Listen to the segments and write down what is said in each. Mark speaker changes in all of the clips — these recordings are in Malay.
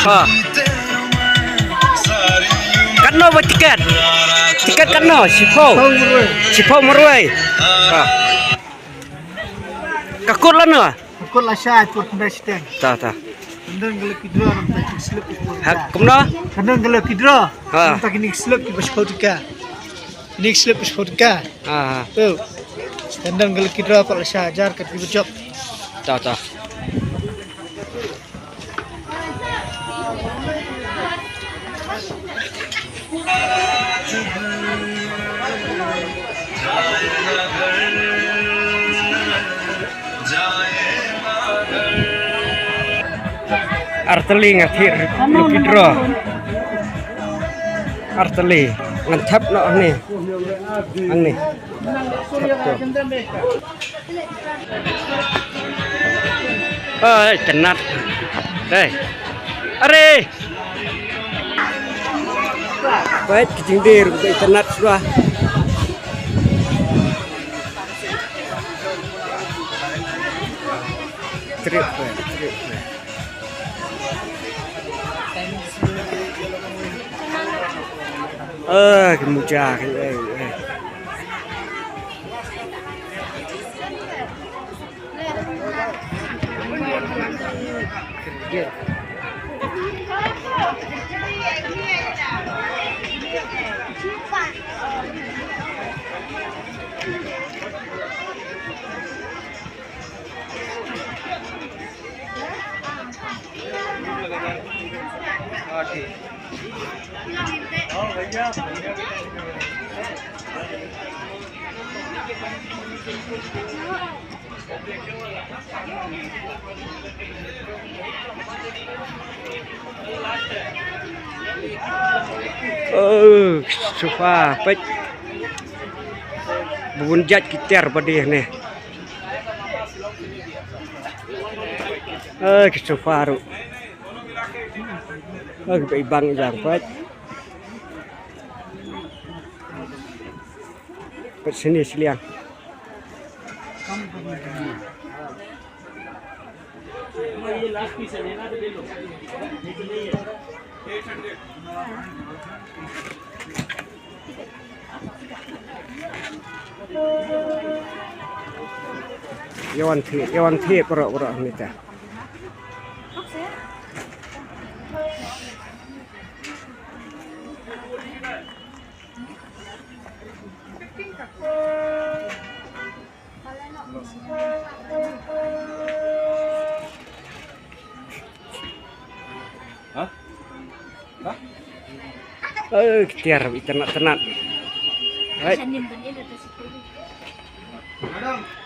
Speaker 1: Ha. Kano ba tiket? Tiket kano? Sipo Marway. Ha. Kakut lah no?
Speaker 2: Kakut lah syah ikut presiden.
Speaker 1: Ta.
Speaker 2: Kendang kalau kidra nampak kini slip ikut.
Speaker 1: Hak kumno?
Speaker 2: Kendang kalau kidra
Speaker 1: Ha.
Speaker 2: nampak kini slip ikut sekolah. Ini slip sekolah.
Speaker 1: Ha.
Speaker 2: Tuh. Kendang kalau kidra kalau syah ajar kat bujok.
Speaker 1: Ta. Arteli ngathir lukidro. Arteli ngantap no ni. Ang ni. Oi, tenat. Đây. Are. Baik kucing dir ke tenat sudah. Trip. Kemudian sofa pek bunjat kiter pada ni. Sofa ru. Ibang yang pek. Pek sini siliang. Yawan thi pura ni ta. Ketiar tenat. Baik.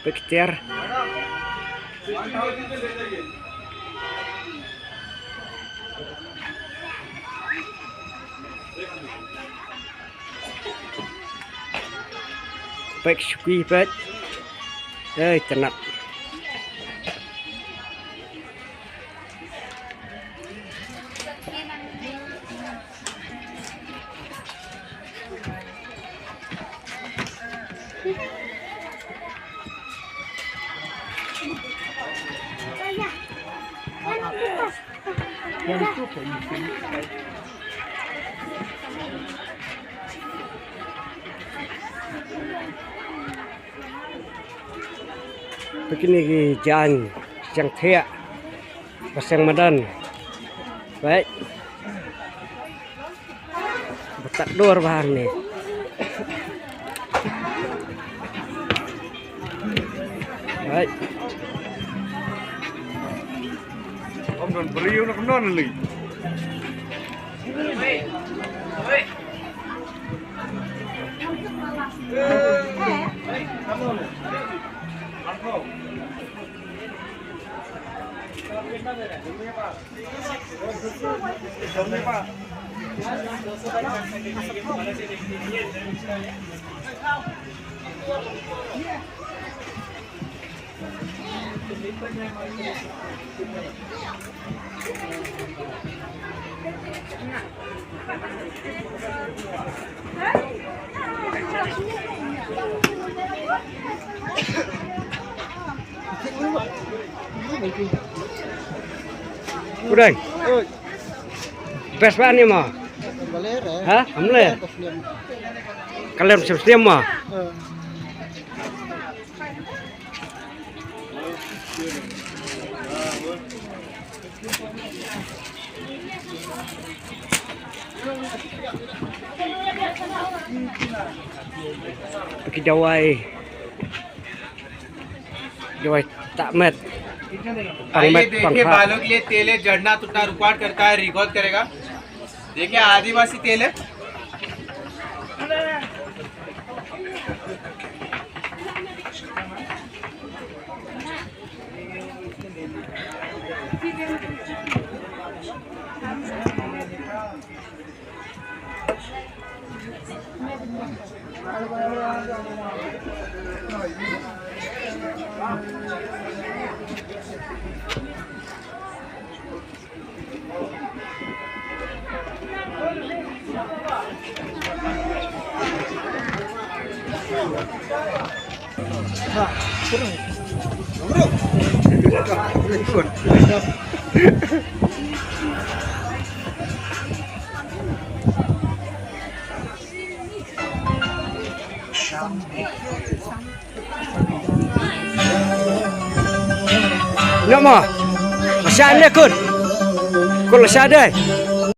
Speaker 1: Ketiar. Baik syukui baik. Tenat. Begini jalan yang tiak pasang madan baik betak dua bahan nih baik om don beriu nak non li Udah. Best ba ni mo? Ha? Amle. Kalian siap mo. Pergi jawai takmet.
Speaker 3: आइए देखिए बालों के लिए तेल है, जड़ना टूटना रुकावट करता है, रिकॉर्ड करेगा। देखिए आदिवासी तेल है।
Speaker 1: Nak mo? Masya ni kun. Kul masya deh.